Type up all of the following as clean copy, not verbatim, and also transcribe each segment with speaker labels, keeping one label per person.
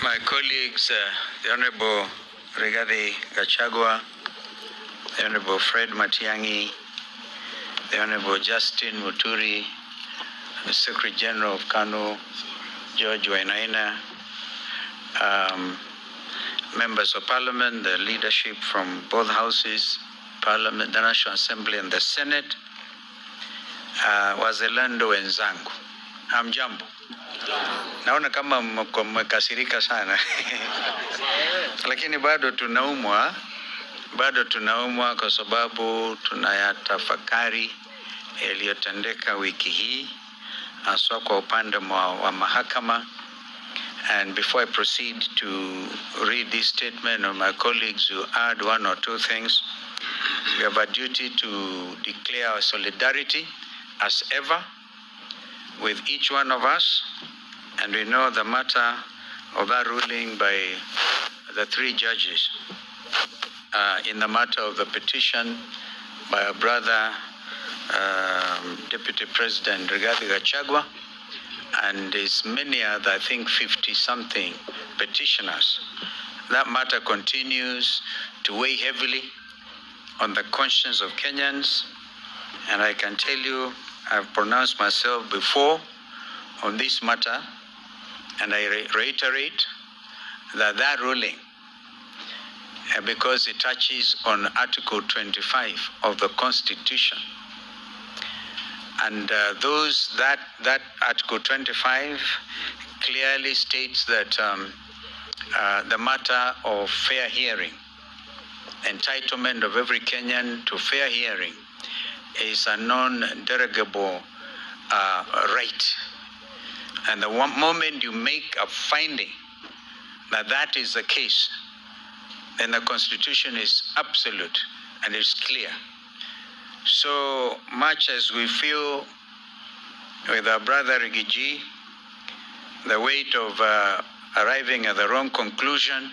Speaker 1: My colleagues, the Honorable Rigathi Gachagua, the Honorable Fred Matiang'i, the Honorable Justin Muturi, the Secretary General of KANU, George Wainaina, members of Parliament, the leadership from both houses, Parliament, the National Assembly and the Senate, wazalendo wenzangu, hamjambo. Naona kama mmekasirika sana lakini bado tunaumwa kwa sababu tunayatafakari yaliyotendeka wiki hii haswa kwa upande wa mahakama. And before I proceed to read this statement of my colleagues who add one or two things, we have a duty to declare our solidarity as ever with each one of us. And we know the matter of that ruling by the three judges in the matter of the petition by our brother, Deputy President Rigathi Gachagua, and there's many other, I think 50-something petitioners. That matter continues to weigh heavily on the conscience of Kenyans, and I can tell you, I've pronounced myself before on this matter, and I reiterate that ruling, because it touches on Article 25 of the Constitution, and that Article 25 clearly states that the matter of fair hearing, entitlement of every Kenyan to fair hearing, is a non-derogable right. And the one moment you make a finding that that is the case, then the Constitution is absolute and it's clear. So much as we feel with our brother Rigiji, the weight of arriving at the wrong conclusion,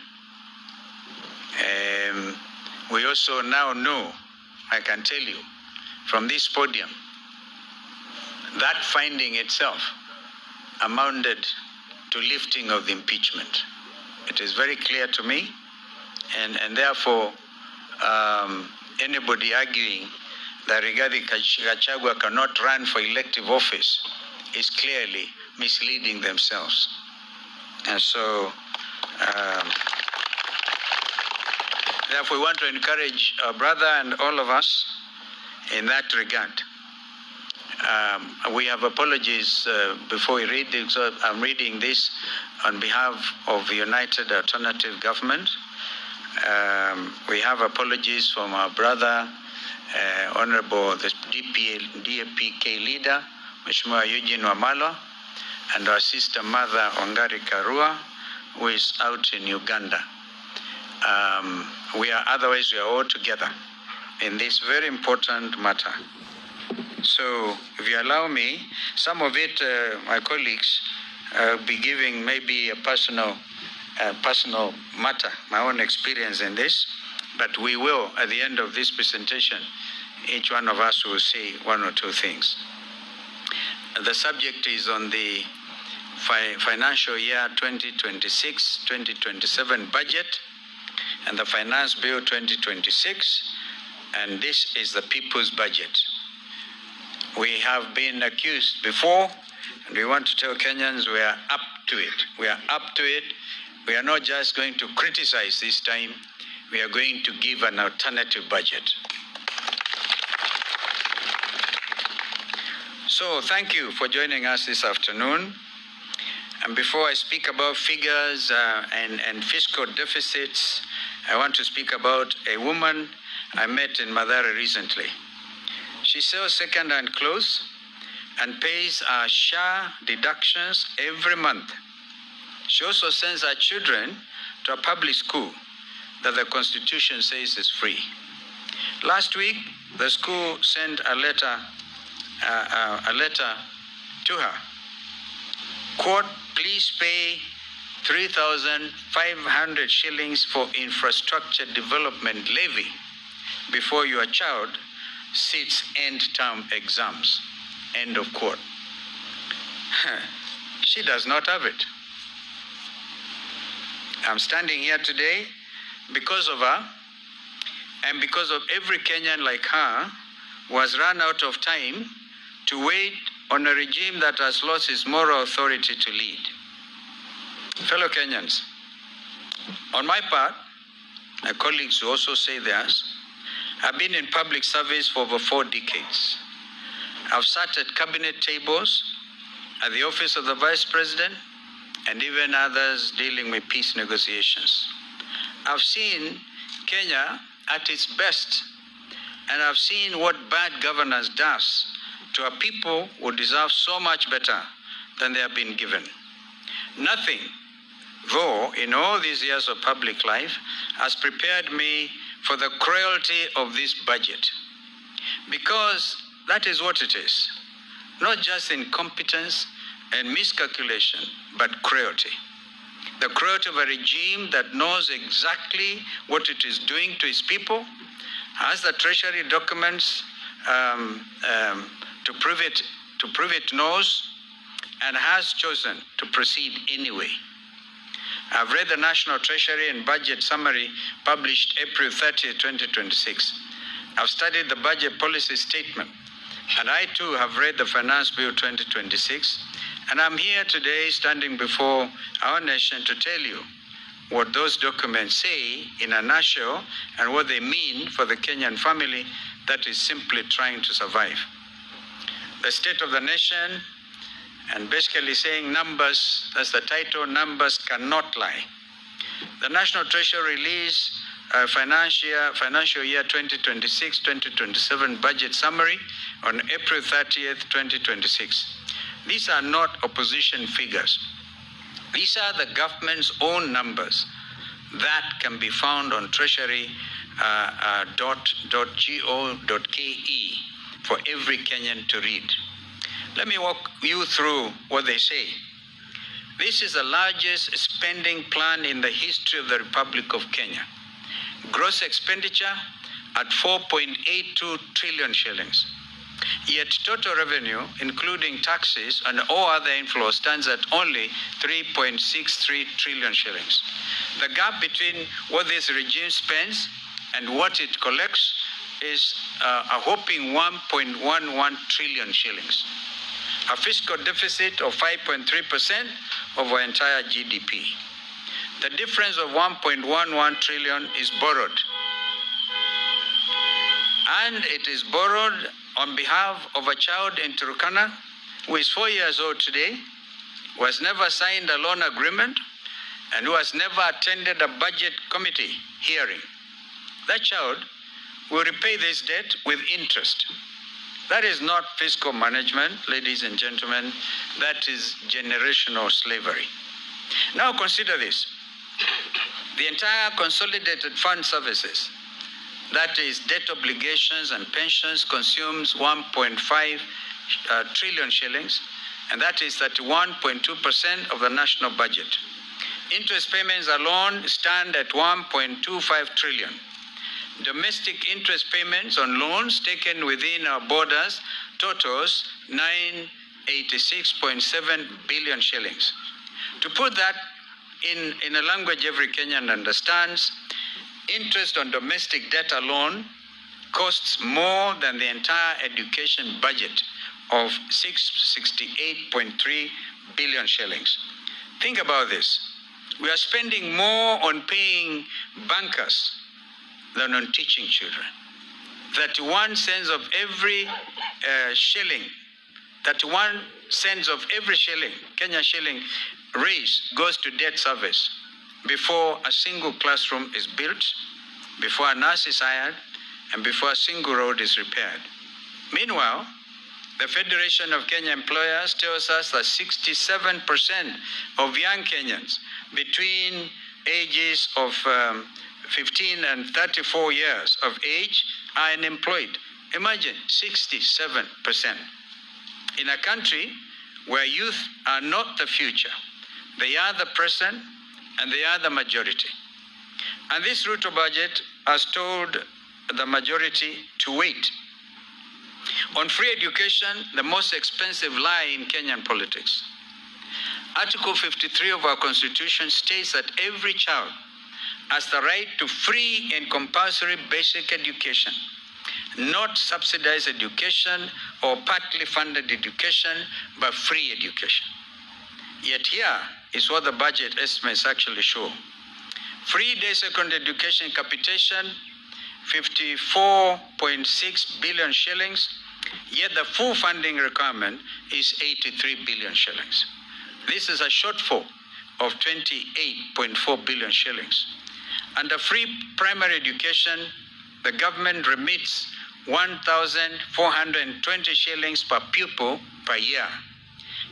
Speaker 1: we also now know, I can tell you, from this podium, that finding itself amounted to lifting of the impeachment. It is very clear to me, and therefore anybody arguing that Rigathi Gachagua cannot run for elective office is clearly misleading themselves. And so therefore we want to encourage our brother and all of us in that regard. We have apologies before we read this. So I'm reading this on behalf of the United Alternative Government. We have apologies from our brother, Honorable the DAPK leader, Mheshimiwa Eugene Wamalwa, and our sister mother, Ongari Karua, who is out in Uganda. Otherwise we are all together in this very important matter. So, if you allow me, some of it, my colleagues, be giving maybe a personal matter, my own experience in this, but we will, at the end of this presentation, each one of us will say one or two things. The subject is on the financial year 2026-2027 budget and the Finance Bill 2026, and this is the people's budget. We have been accused before, and we want to tell Kenyans we are up to it. We are up to it. We are not just going to criticize this time. We are going to give an alternative budget. So thank you for joining us this afternoon. And before I speak about figures and fiscal deficits, I want to speak about a woman I met in Mathare recently. She sells second-hand clothes and pays her SHA deductions every month. She also sends her children to a public school that the Constitution says is free. Last week, the school sent a letter to her. Quote, please pay 3,500 shillings for infrastructure development levy before your child sits end-term exams, end of quote. She does not have it. I'm standing here today because of her, and because of every Kenyan like her who has run out of time to wait on a regime that has lost its moral authority to lead. Fellow Kenyans, on my part, my colleagues who also say theirs, I've been in public service for over 4 decades. I've sat at cabinet tables, at the office of the Vice President, and even others dealing with peace negotiations. I've seen Kenya at its best, and I've seen what bad governance does to a people who deserve so much better than they have been given. Nothing, though, in all these years of public life, has prepared me for the cruelty of this budget. Because that is what it is. Not just incompetence and miscalculation, but cruelty. The cruelty of a regime that knows exactly what it is doing to its people, has the treasury documents to prove it knows, and has chosen to proceed anyway. I've read the National Treasury and Budget Summary published April 30, 2026. I've studied the Budget Policy Statement, and I too have read the Finance Bill 2026, and I'm here today standing before our nation to tell you what those documents say in a nutshell and what they mean for the Kenyan family that is simply trying to survive. The state of the nation, and basically saying numbers, that's the title, numbers cannot lie. The National Treasury released financial year 2026-2027 budget summary on April 30th, 2026. These are not opposition figures. These are the government's own numbers that can be found on treasury.go.ke for every Kenyan to read. Let me walk you through what they say. This is the largest spending plan in the history of the Republic of Kenya. Gross expenditure at 4.82 trillion shillings. Yet total revenue, including taxes and all other inflows, stands at only 3.63 trillion shillings. The gap between what this regime spends and what it collects is a whopping 1.11 trillion shillings. A fiscal deficit of 5.3% of our entire GDP. The difference of 1.11 trillion is borrowed. And it is borrowed on behalf of a child in Turkana who is 4 years old today, who has never signed a loan agreement, and who has never attended a budget committee hearing. That child will repay this debt with interest. That is not fiscal management, ladies and gentlemen. That is generational slavery. Now consider this. The entire consolidated fund services, that is debt obligations and pensions, consumes 1.5 trillion shillings, and that is 31.2% of the national budget. Interest payments alone stand at 1.25 trillion. Domestic interest payments on loans taken within our borders totals 986.7 billion shillings. To put that in a language every Kenyan understands, interest on domestic debt alone costs more than the entire education budget of 668.3 billion shillings. Think about this. We are spending more on paying bankers than on teaching children. 31 cents of every shilling, 31 cents of every shilling, Kenya shilling raised goes to debt service before a single classroom is built, before a nurse is hired, and before a single road is repaired. Meanwhile, the Federation of Kenya Employers tells us that 67% of young Kenyans between ages of 15 and 34 years of age are unemployed. Imagine, 67%. In a country where youth are not the future, they are the present and they are the majority. And this Ruto budget has told the majority to wait. On free education, the most expensive lie in Kenyan politics. Article 53 of our Constitution states that every child has the right to free and compulsory basic education, not subsidized education or partly funded education, but free education. Yet here is what the budget estimates actually show. Free day secondary education capitation, 54.6 billion shillings, yet the full funding requirement is 83 billion shillings. This is a shortfall of 28.4 billion shillings. Under free primary education, the government remits 1,420 shillings per pupil per year.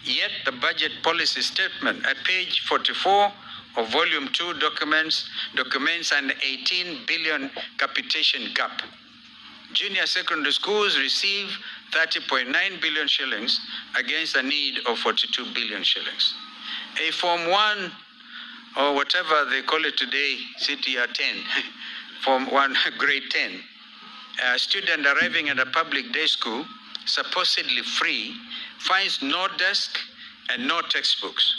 Speaker 1: Yet the budget policy statement at page 44 of volume 2 documents an 18 billion capitation gap. Junior secondary schools receive 30.9 billion shillings against a need of 42 billion shillings. A Form 1, or whatever they call it today, CTR 10, Form 1, grade 10, a student arriving at a public day school, supposedly free, finds no desk and no textbooks.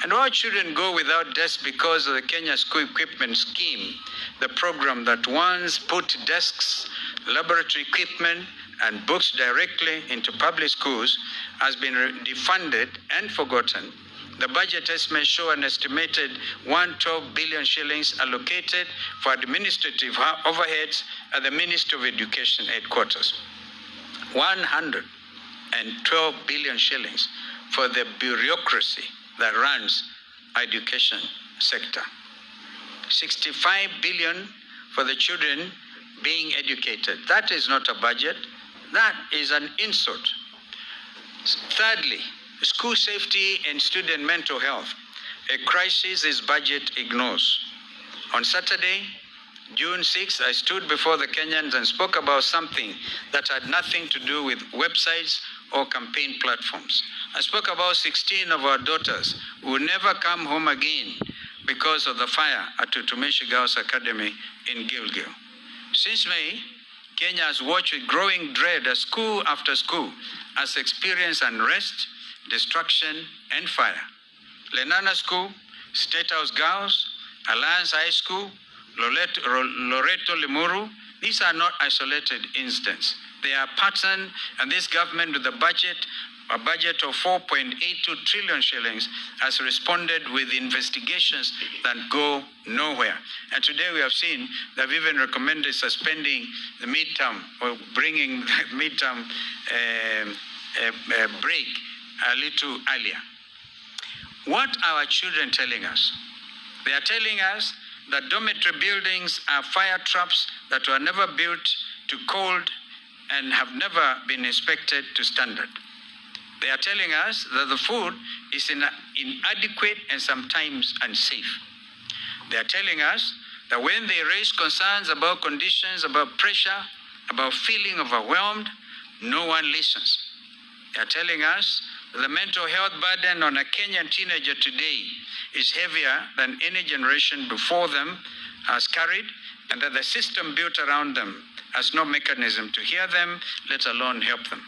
Speaker 1: And all children go without desks because of the Kenya School Equipment Scheme, the program that once put desks, laboratory equipment, and books directly into public schools has been defunded and forgotten. The budget estimates show an estimated 112 billion shillings allocated for administrative overheads at the Ministry of Education headquarters. 112 billion shillings for the bureaucracy that runs education sector. 65 billion for the children being educated. That is not a budget. That is an insult. Thirdly, school safety and student mental health, a crisis this budget ignores. On Saturday, June 6th, I stood before the Kenyans and spoke about something that had nothing to do with websites or campaign platforms. I spoke about 16 of our daughters who will never come home again because of the fire at Tutumishi Girls Academy in Gilgil. Since May, Kenya has watched with growing dread as school after school has experienced unrest, destruction, and fire. Lenana School, State House Girls, Alliance High School, Loreto Limuru, these are not isolated incidents. They are pattern, and this government with a budget of 4.82 trillion shillings has responded with investigations that go nowhere. And today we have seen they've even recommended suspending the midterm or bringing the midterm break a little earlier. What are our children telling us? They are telling us that dormitory buildings are fire traps that were never built to code and have never been inspected to standard. They are telling us that the food is inadequate and sometimes unsafe. They are telling us that when they raise concerns about conditions, about pressure, about feeling overwhelmed, no one listens. They are telling us that the mental health burden on a Kenyan teenager today is heavier than any generation before them has carried, and that the system built around them has no mechanism to hear them, let alone help them.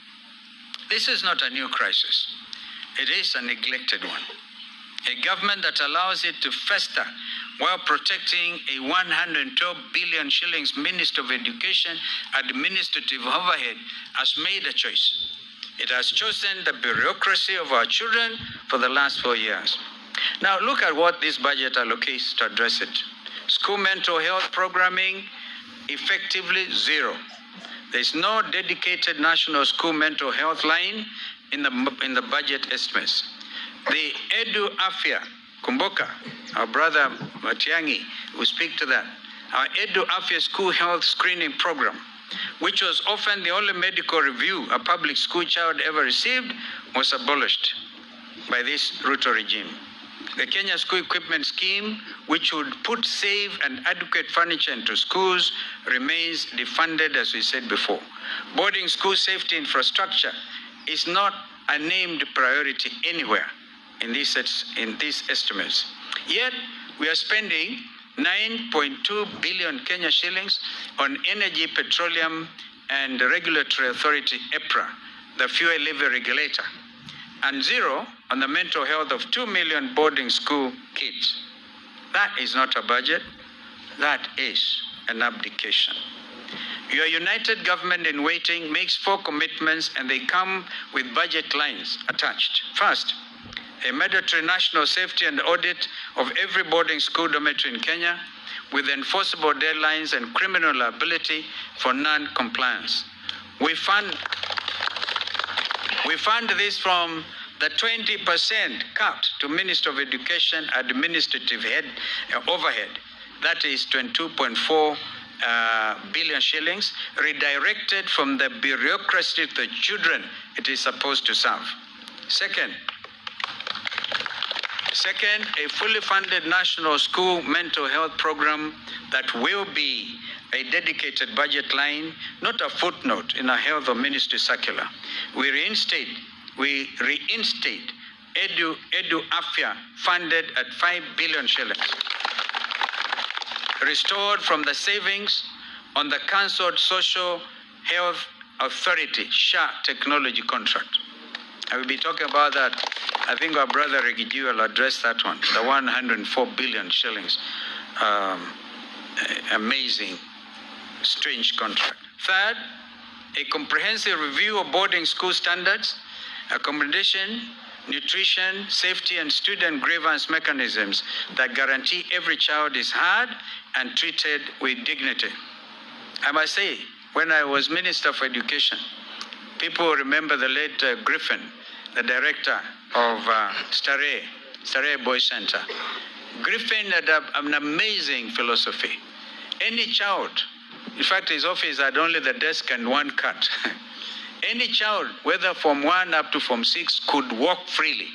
Speaker 1: This is not a new crisis. It is a neglected one. A government that allows it to fester while protecting a 112 billion shillings Minister of Education administrative overhead has made a choice. It has chosen the bureaucracy of our children for the last 4 years. Now look at what this budget allocates to address it. School mental health programming, effectively zero. There's no dedicated national school mental health line in the budget estimates. The Edu Afya, Kumboka, our brother Matiangi will speak to that. Our Edu Afya school health screening program, which was often the only medical review a public school child ever received, was abolished by this Ruto regime. The Kenya School Equipment Scheme, which would put safe and adequate furniture into schools, remains defunded, as we said before. Boarding school safety infrastructure is not a named priority anywhere in these estimates. Yet, we are spending 9.2 billion Kenya shillings on Energy, Petroleum and Regulatory Authority, EPRA, the fuel levy regulator. and zero on the mental health of 2 million boarding school kids. That is not a budget. That is an abdication. Your united government in waiting makes 4 commitments, and they come with budget lines attached. First, a mandatory national safety and audit of every boarding school dormitory in Kenya with enforceable deadlines and criminal liability for non-compliance. We fund this from the 20% cut to Minister of Education administrative overhead. That is 22.4 billion shillings, redirected from the bureaucracy to the children it is supposed to serve. Second, a fully funded national school mental health program that will be a dedicated budget line, not a footnote in a health or ministry circular. We reinstate Edu Afya funded at 5 billion shillings, restored from the savings on the cancelled Social Health Authority SHA technology contract. I will be talking about that. I think our brother Reggie will address that one, the 104 billion shillings. Amazing, strange contract. Third, a comprehensive review of boarding school standards, accommodation, nutrition, safety, and student grievance mechanisms that guarantee every child is heard and treated with dignity. I must say, when I was Minister for Education, people remember the late Griffin, the director of Starehe Boys Center. Griffin had an amazing philosophy. Any child, in fact, his office had only the desk and one cat. Any child, whether Form 1 up to Form 6, could walk freely.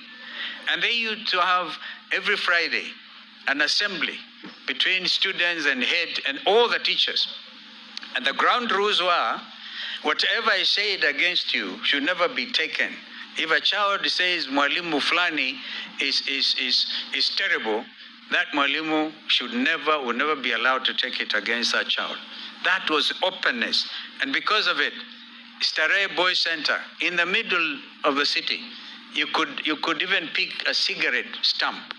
Speaker 1: And they used to have every Friday an assembly between students and head and all the teachers. And the ground rules were, whatever is said against you should never be taken. If a child says Mwalimu Fulani is terrible, that Mwalimu will never be allowed to take it against that child. That was openness. And because of it, Starehe Boys Center, in the middle of the city, you could even pick a cigarette stump.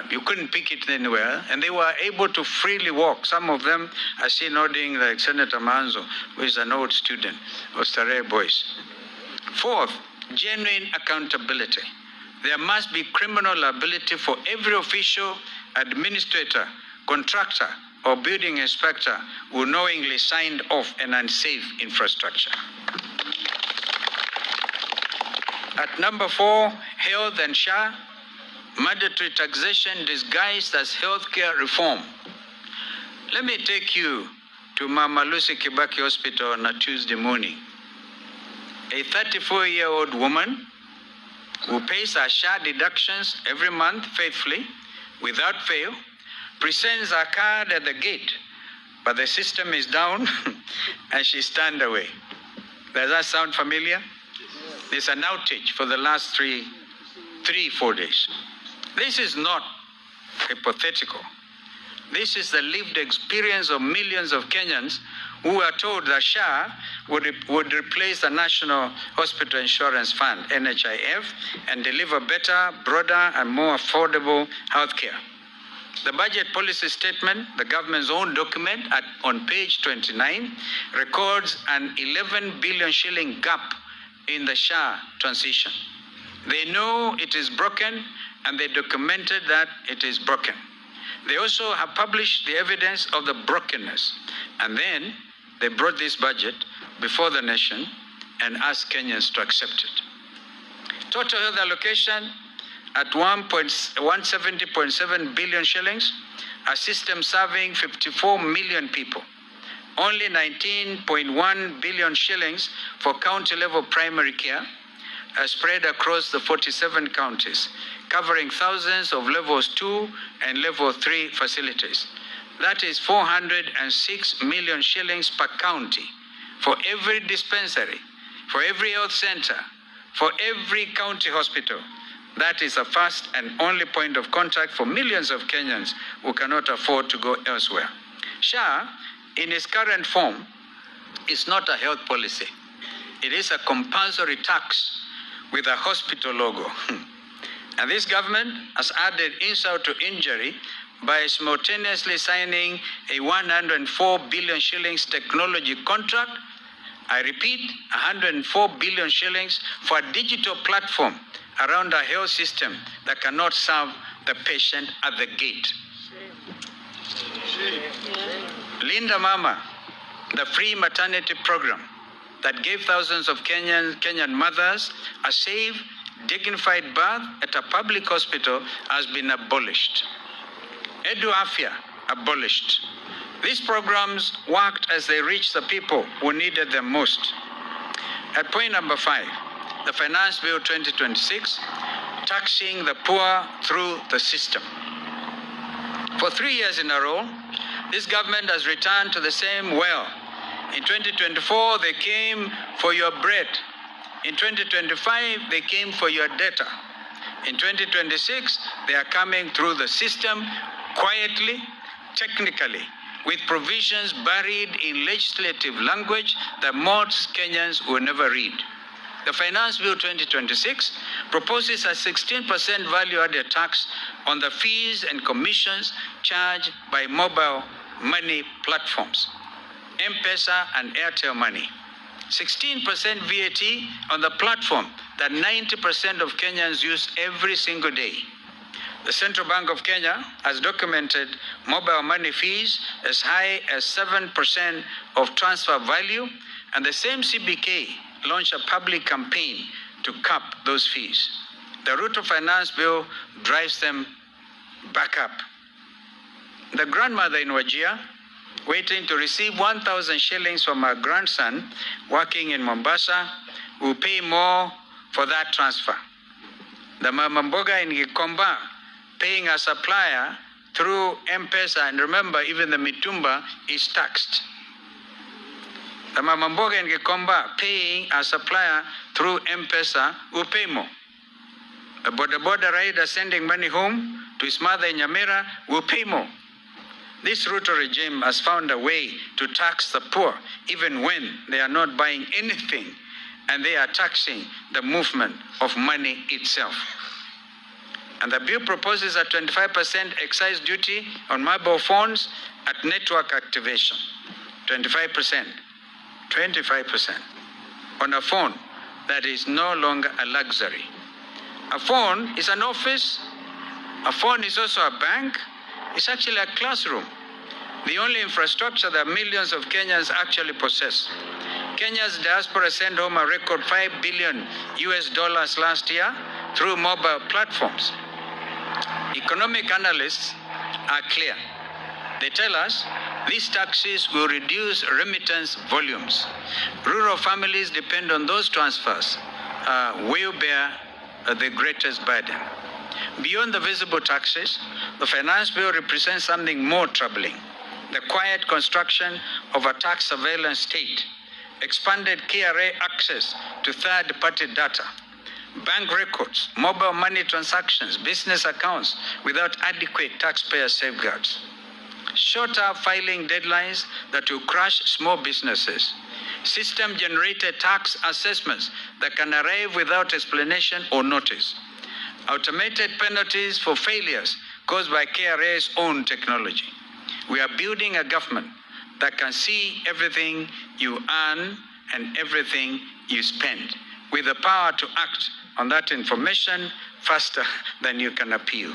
Speaker 1: You couldn't pick it anywhere, and they were able to freely walk. Some of them I see nodding, like Senator Manzo, who is an old student of Starehe Boys. Fourth, genuine accountability. There must be criminal liability for every official, administrator, contractor, or building inspector who knowingly signed off an unsafe infrastructure. At number 4, health and SHA, mandatory taxation disguised as healthcare reform. Let me take you to Mama Lucy Kibaki Hospital on a Tuesday morning. A 34-year-old woman who pays her SHA deductions every month faithfully, without fail, presents her card at the gate, but the system is down and she's turned away. Does that sound familiar? There's an outage for the last 4 days. This is not hypothetical. This is the lived experience of millions of Kenyans who are told that SHA would replace the National Hospital Insurance Fund, NHIF, and deliver better, broader, and more affordable health care. The budget policy statement, the government's own document on page 29, records an 11 billion shilling gap in the SHA transition. They know it is broken, and they documented that it is broken. They also have published the evidence of the brokenness. And then they brought this budget before the nation and asked Kenyans to accept it. Total health allocation at 170.7 billion shillings, a system serving 54 million people. Only 19.1 billion shillings for county-level primary care, spread across the 47 counties, covering thousands of levels 2 and level 3 facilities. That is 406 million shillings per county for every dispensary, for every health center, for every county hospital. That is the first and only point of contact for millions of Kenyans who cannot afford to go elsewhere. SHA, in its current form, is not a health policy. It is a compulsory tax with a hospital logo. And this government has added insult to injury by simultaneously signing a 104 billion shillings technology contract. I repeat, 104 billion shillings for a digital platform around our health system that cannot serve the patient at the gate. Linda Mama, the free maternity program that gave thousands of Kenyan mothers a safe, dignified birth at a public hospital, has been abolished. Edu Afya, abolished. These programs worked as they reached the people who needed them most. At point number 5, the Finance Bill 2026, taxing the poor through the system. For 3 years in a row, this government has returned to the same well. In 2024, they came for your bread. In 2025, they came for your data. In 2026, they are coming through the system quietly, technically, with provisions buried in legislative language that most Kenyans will never read. The Finance Bill 2026 proposes a 16% value-added tax on the fees and commissions charged by mobile money platforms, M-Pesa and Airtel Money. 16% VAT on the platform that 90% of Kenyans use every single day. The Central Bank of Kenya has documented mobile money fees as high as 7% of transfer value, and the same CBK launched a public campaign to cap those fees. The Ruto Finance Bill drives them back up. The grandmother in Wajir, waiting to receive 1,000 shillings from her grandson working in Mombasa, will pay more for that transfer. The Mama Mboga in Gikomba, paying a supplier through M-Pesa, and remember, even the mitumba is taxed. The Mama Mboga in Gikomba, paying a supplier through M-Pesa, will pay more. The boda rider sending money home to his mother in Nyamira will pay more. This Ruto regime has found a way to tax the poor, even when they are not buying anything, and they are taxing the movement of money itself. And the bill proposes a 25% excise duty on mobile phones at network activation. 25%. 25% on a phone that is no longer a luxury. A phone is an office. A phone is also a bank. It's actually a classroom. The only infrastructure that millions of Kenyans actually possess. Kenya's diaspora sent home a record $5 billion last year through mobile platforms. Economic analysts are clear. They tell us these taxes will reduce remittance volumes. Rural families depend on those transfers, will bear the greatest burden. Beyond the visible taxes, the Finance Bill represents something more troubling: the quiet construction of a tax surveillance state, expanded KRA access to third-party data, bank records, mobile money transactions, business accounts without adequate taxpayer safeguards, shorter filing deadlines that will crush small businesses, system-generated tax assessments that can arrive without explanation or notice, automated penalties for failures caused by KRA's own technology. We are building a government that can see everything you earn and everything you spend, with the power to act on that information faster than you can appeal.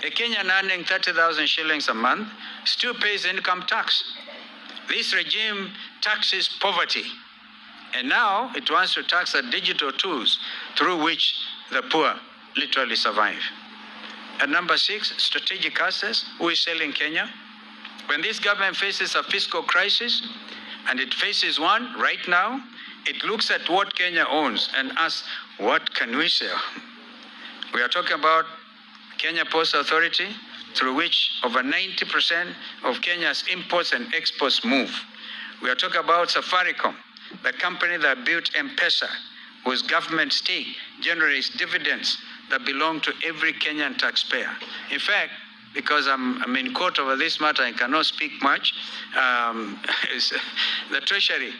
Speaker 1: A Kenyan earning 30,000 shillings a month still pays income tax. This regime taxes poverty, and now it wants to tax the digital tools through which the poor literally survive. At number 6, strategic assets. Who is selling Kenya? When this government faces a fiscal crisis, and it faces one right now, it looks at what Kenya owns and asks, what can we sell? We are talking about Kenya Post Authority, through which over 90% of Kenya's imports and exports move. We are talking about Safaricom, the company that built M-Pesa, whose government stake generates dividends that belong to every Kenyan taxpayer. In fact, because I'm in court over this matter and cannot speak much, the Treasury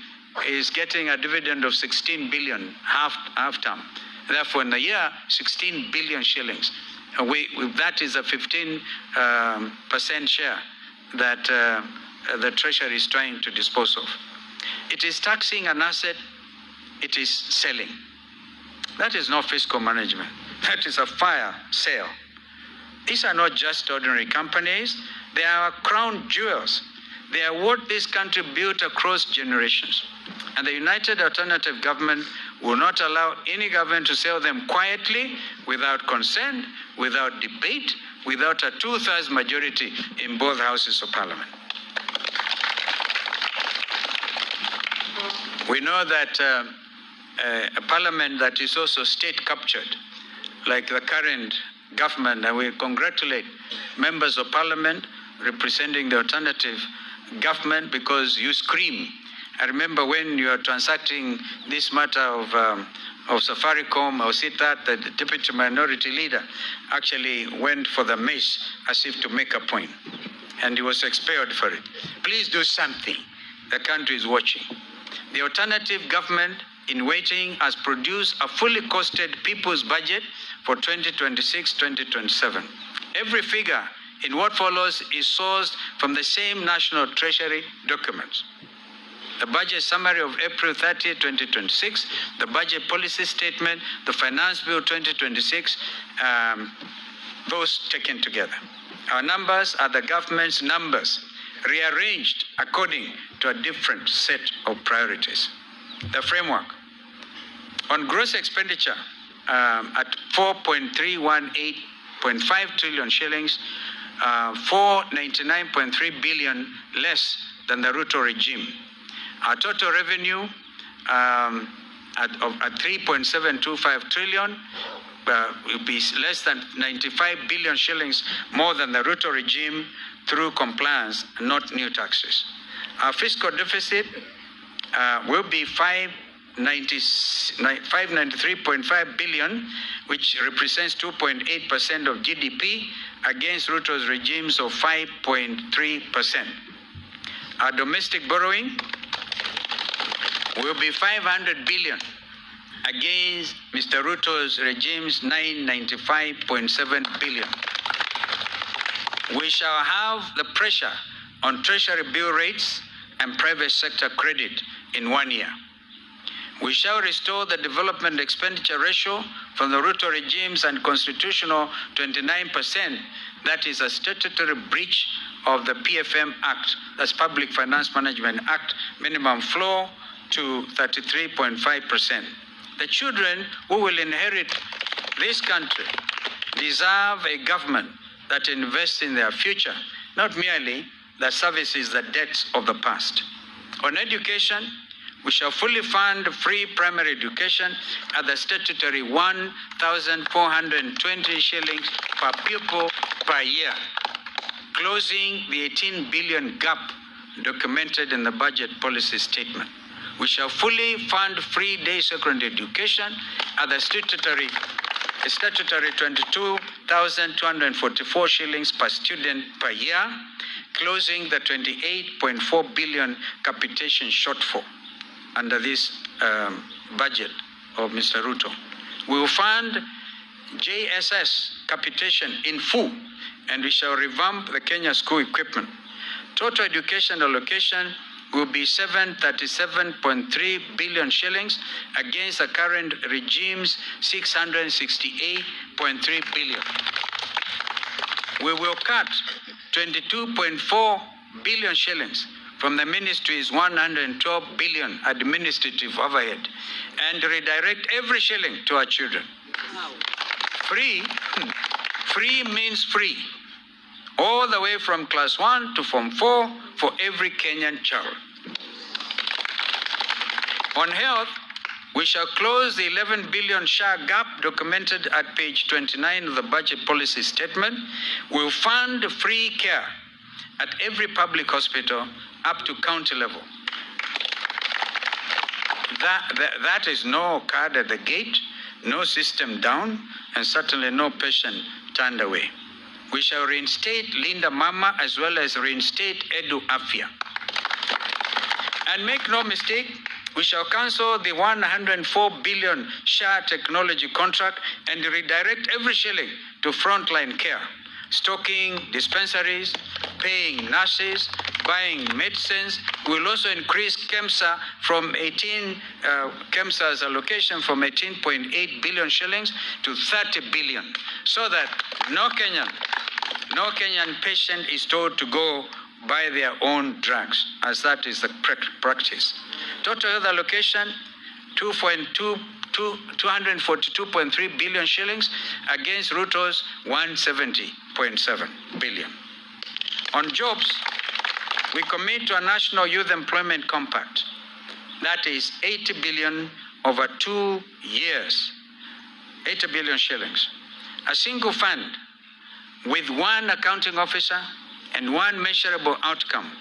Speaker 1: is getting a dividend of 16 billion half term. Therefore, in a year, 16 billion shillings. That is a 15% share that the Treasury is trying to dispose of. It is taxing an asset, it is selling. That is not fiscal management. That is a fire sale. These are not just ordinary companies. They are crown jewels. They are what this country built across generations. And the United Alternative Government will not allow any government to sell them quietly, without consent, without debate, without a 2/3 majority in both houses of parliament. We know that a parliament that is also state captured, like the current government, and we congratulate members of parliament representing the alternative government, because you scream. I remember when you are transacting this matter of Safaricom, or Sitat, the deputy minority leader actually went for the mace as if to make a point, and he was expelled for it. Please do something. The country is watching. The alternative government in waiting has produced a fully costed people's budget for 2026-2027. Every figure in what follows is sourced from the same National Treasury documents. The budget summary of April 30, 2026, the budget policy statement, the Finance Bill 2026, those taken together. Our numbers are the government's numbers, rearranged according to a different set of priorities. The framework. On gross expenditure at 4.318.5 trillion shillings, 499.3 billion less than the Ruto regime. Our total revenue at 3.725 trillion will be less than 95 billion shillings more than the Ruto regime through compliance, not new taxes. Our fiscal deficit will be 593.5 billion, which represents 2.8% of GDP against Ruto's regimes of 5.3%. Our domestic borrowing will be 500 billion against Mr. Ruto's regime's 995.7 billion. We shall have the pressure on Treasury bill rates and private sector credit in 1 year. We shall restore the development expenditure ratio from the Ruto regime's unconstitutional 29%. That is a statutory breach of the PFM Act, that's Public Finance Management Act, minimum floor to 33.5%. The children who will inherit this country deserve a government that invests in their future, not merely that services the debts of the past. On education, we shall fully fund free primary education at the statutory 1,420 shillings per pupil per year, closing the 18 billion gap documented in the budget policy statement. We shall fully fund free day secondary education at the statutory 22,244 shillings per student per year, closing the 28.4 billion capitation shortfall under this budget of Mr. Ruto. We will fund JSS capitation in full, and we shall revamp the Kenya school equipment. Total education allocation will be 737.3 billion shillings against the current regime's 668.3 billion. We will cut 22.4 billion shillings from the ministry's 112 billion administrative overhead and redirect every shilling to our children. Free means free, all the way from class 1 to form 4 for every Kenyan child. On health, we shall close the 11 billion SHA gap documented at page 29 of the budget policy statement. We'll fund free care at every public hospital up to county level. That is no card at the gate, no system down, and certainly no patient turned away. We shall reinstate Linda Mama as well as reinstate Edu Afia. And make no mistake, We shall cancel the 104 billion SHA technology contract and redirect every shilling to frontline care, stocking dispensaries, paying nurses, buying medicines. We'll also increase KEMSA from KEMSA's allocation from 18.8 billion shillings to 30 billion, so that no Kenyan patient is told to go buy their own drugs, as that is the practice. Total health allocation, 242.3 billion shillings against Ruto's 170.7 billion. On jobs, we commit to a national youth employment compact. That is 80 billion over 2 years, 80 billion shillings. A single fund with one accounting officer and one measurable outcome.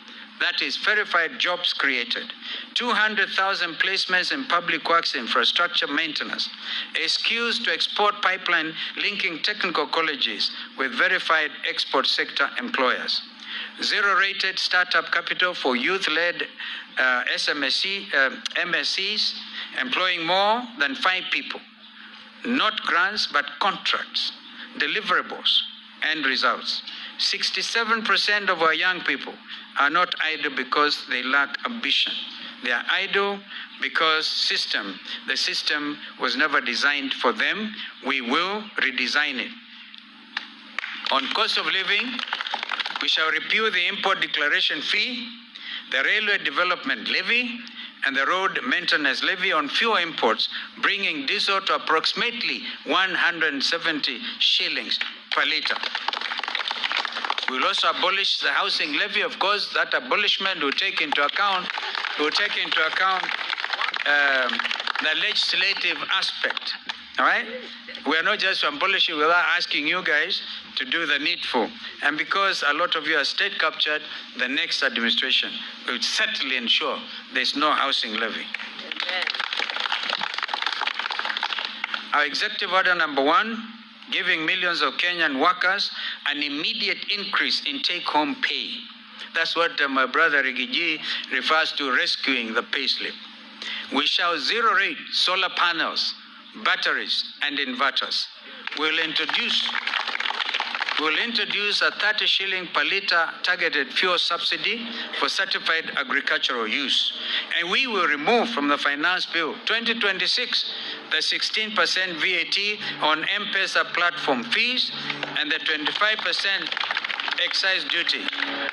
Speaker 1: That is verified jobs created, 200,000 placements in public works infrastructure maintenance, a skills to export pipeline linking technical colleges with verified export sector employers, zero-rated startup capital for youth-led MSCs, employing more than 5 people, not grants but contracts, deliverables, and results. 67% of our young people are not idle because they lack ambition. They are idle because the system was never designed for them. We will redesign it. On cost of living, we shall repeal the import declaration fee, the railway development levy, and the road maintenance levy on fuel imports, bringing diesel to approximately 170 shillings per litre. We will also abolish the housing levy. Of course, that abolishment will take into account the legislative aspect. All right? We are not just abolishing without asking you guys to do the needful. And because a lot of you are state captured, the next administration will certainly ensure there's no housing levy. Our executive order number 1, giving millions of Kenyan workers an immediate increase in take-home pay. That's what my brother Rigiji refers to, rescuing the payslip. We shall zero-rate solar panels, batteries, and inverters. We'll introduce a 30 shilling per litre targeted fuel subsidy for certified agricultural use. And we will remove from the Finance Bill 2026 the 16% VAT on M-Pesa platform fees and the 25% excise duty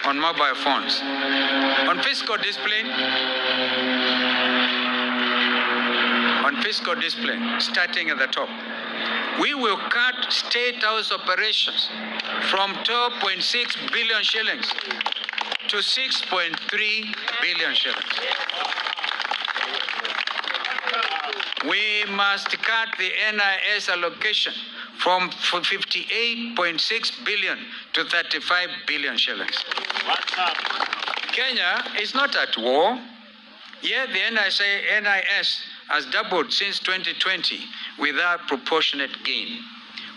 Speaker 1: on mobile phones. On fiscal discipline, starting at the top, we will cut state house operations from 12.6 billion shillings to 6.3 billion shillings. We must cut the NIS allocation from 58.6 billion to 35 billion shillings. Kenya is not at war, yet the NIS has doubled since 2020 without proportionate gain.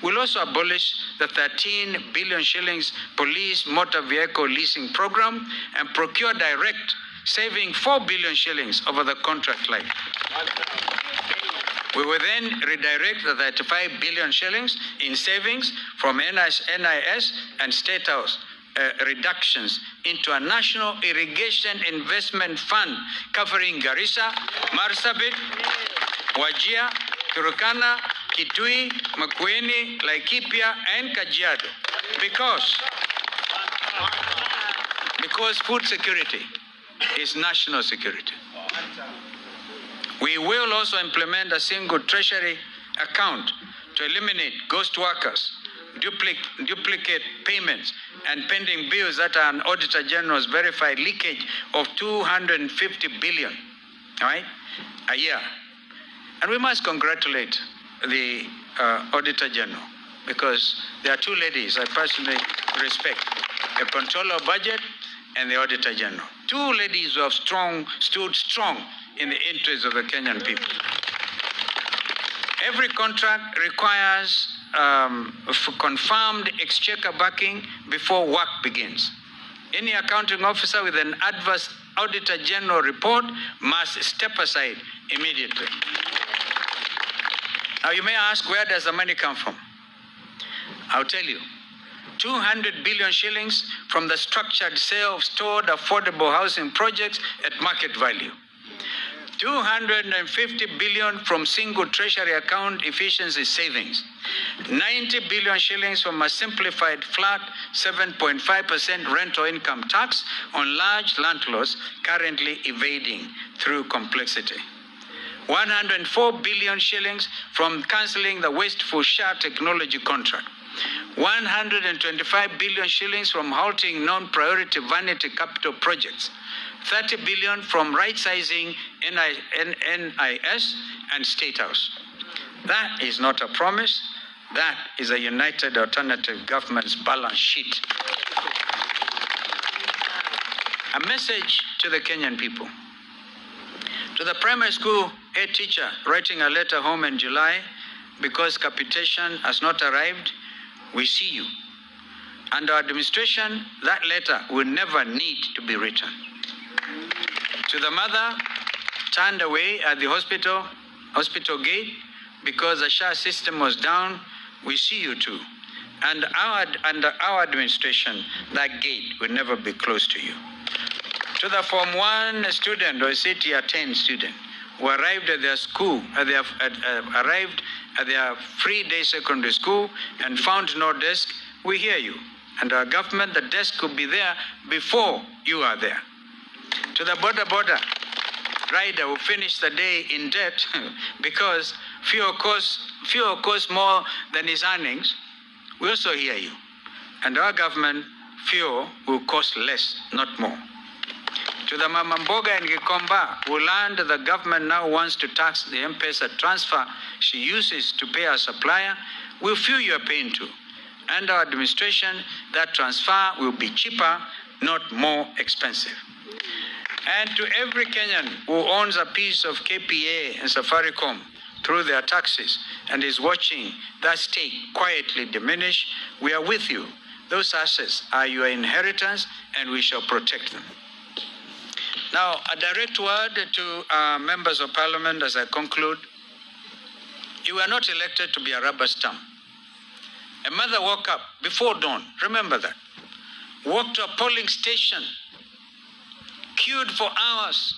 Speaker 1: We'll also abolish the 13 billion shillings police motor vehicle leasing program and procure direct, saving 4 billion shillings over the contract life. We will then redirect the 35 billion shillings in savings from NIS and State House reductions into a national irrigation investment fund covering Garissa, Marsabit, Wajir, Turkana, Kitui, Makueni, Laikipia, and Kajiado. Because food security is national security. We will also implement a single treasury account to eliminate ghost workers, duplicate payments, and pending bills that are an Auditor General's verified leakage of 250 billion, all right, a year. And we must congratulate the Auditor General, because there are 2 ladies I personally respect, the Controller of Budget and the Auditor General. 2 ladies who have stood strong in the interests of the Kenyan people. Every contract requires confirmed exchequer backing before work begins. Any accounting officer with an adverse Auditor General report must step aside immediately. Now you may ask, where does the money come from? I'll tell you. 200 billion shillings from the structured sale of stored affordable housing projects at market value. 250 billion from single treasury account efficiency savings. 90 billion shillings from a simplified flat 7.5% rental income tax on large landlords currently evading through complexity. 104 billion shillings from cancelling the wasteful SHA technology contract. 125 billion shillings from halting non-priority vanity capital projects. 30 billion from right-sizing NIS and State House. That is not a promise. That is a United Alternative Government's balance sheet. A message to the Kenyan people. To the primary school head teacher writing a letter home in July because capitation has not arrived, we see you. Under administration, that letter will never need to be written. To the mother turned away at the hospital gate because the SHA system was down, we see you too. And under our administration, that gate will never be closed to you. To the Form 1 student or Year 10 student who arrived at their school, arrived at their free-day secondary school and found no desk, we hear you. And our government, the desk could be there before you are there. To the border rider who finished the day in debt because fuel costs more than his earnings, we also hear you. And our government, fuel will cost less, not more. To the Mama Mboga and Gikomba who learned the government now wants to tax the M-Pesa transfer she uses to pay her supplier, we'll feel your pain too. Under our administration, that transfer will be cheaper, not more expensive. And to every Kenyan who owns a piece of KPA and Safaricom through their taxes and is watching that stake quietly diminish, we are with you. Those assets are your inheritance and we shall protect them. Now, a direct word to members of parliament as I conclude. You were not elected to be a rubber stamp. A mother woke up before dawn, remember that, walked to a polling station, queued for hours,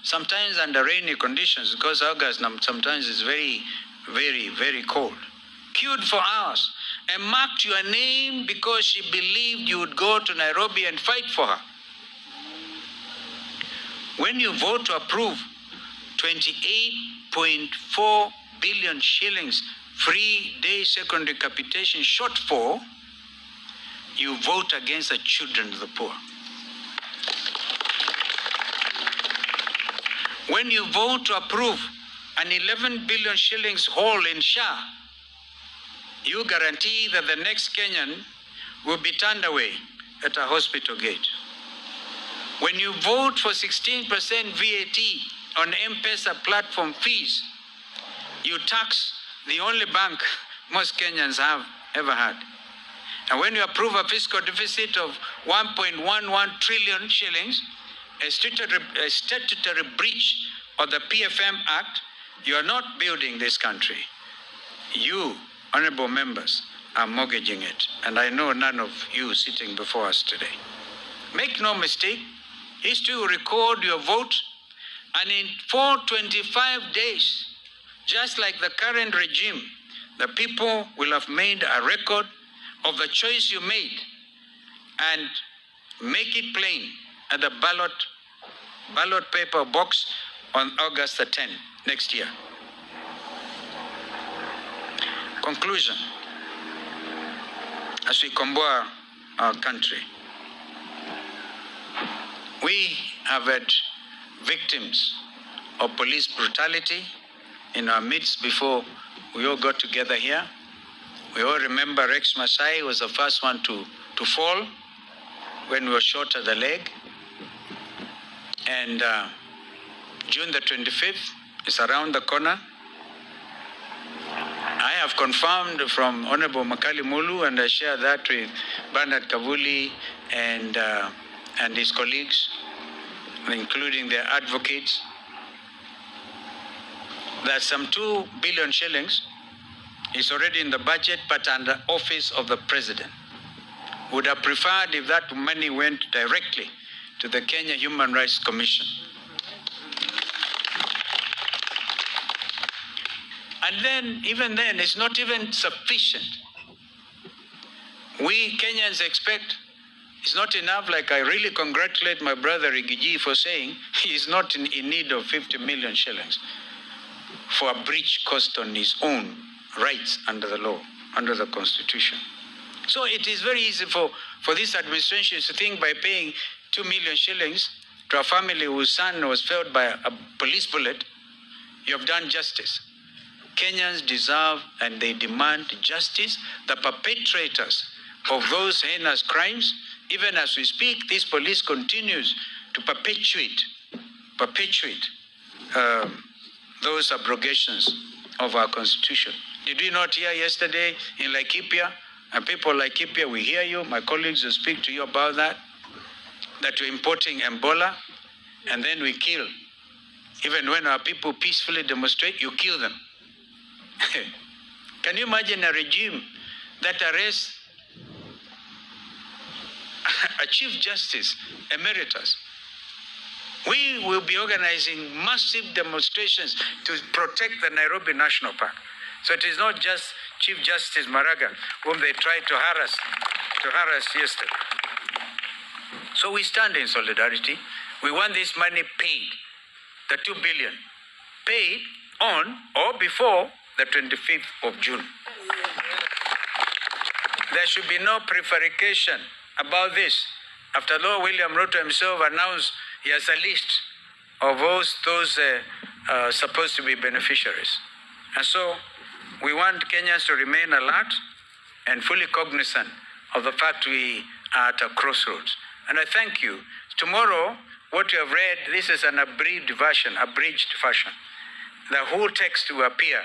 Speaker 1: sometimes under rainy conditions because August sometimes is very, very, very cold. Queued for hours and marked your name because she believed you would go to Nairobi and fight for her. When you vote to approve 28.4 billion shillings free day secondary capitation shortfall, you vote against the children of the poor. When you vote to approve an 11 billion shillings hole in SHA, you guarantee that the next Kenyan will be turned away at a hospital gate. When you vote for 16% VAT on M-Pesa platform fees, you tax the only bank most Kenyans have ever had. And when you approve a fiscal deficit of 1.11 trillion shillings, a statutory breach of the PFM Act, you are not building this country. You, honorable members, are mortgaging it. And I know none of you sitting before us today. Make no mistake, history will record your vote, and in 425 days, just like the current regime, the people will have made a record of the choice you made and make it plain at the ballot paper box on August the 10th next year. Conclusion, as we comboa our country, we have had victims of police brutality in our midst before we all got together here. We all remember Rex Masai was the first one to fall when we were shot at the leg. And June the 25th is around the corner. I have confirmed from Honorable Makali Mulu, and I share that with Bernard Kavuli and his colleagues, including their advocates. There's some 2 billion shillings. It's already in the budget, but under office of the president. Would have preferred if that money went directly to the Kenya Human Rights Commission. And then, even then, it's not even sufficient. We Kenyans expect it's not enough. Like, I really congratulate my brother Rigiji for saying he is not in need of 50 million shillings for a breach cost on his own rights under the law, under the Constitution. So it is very easy for this administration to think by paying 2 million shillings to a family whose son was felled by a police bullet, you have done justice. Kenyans deserve and they demand justice. The perpetrators of those heinous crimes, even as we speak, this police continues to perpetuate those abrogations of our Constitution. Did we not hear yesterday in Laikipia, and people like Laikipia, we hear you, my colleagues will speak to you about that we're importing Ebola, and then we kill. Even when our people peacefully demonstrate, you kill them. Can you imagine a regime that arrests a Chief Justice Emeritus? We will be organizing massive demonstrations to protect the Nairobi National Park. So it is not just Chief Justice Maraga, whom they tried to harass yesterday. So we stand in solidarity. We want this money paid, the 2 billion, paid on or before the 25th of June. There should be no prevarication about this. After all, William Ruto himself announced he has a list of those supposed to be beneficiaries. And so we want Kenyans to remain alert and fully cognizant of the fact we are at a crossroads. And I thank you. Tomorrow, what you have read, this is an abridged version. The whole text will appear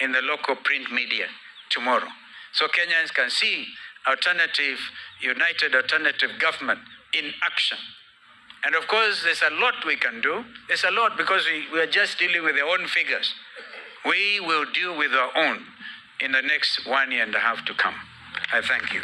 Speaker 1: in the local print media tomorrow. So Kenyans can see united alternative government in action. And of course, there's a lot we can do. There's a lot because we are just dealing with our own figures. We will deal with our own in the next 1.5 years to come. I thank you.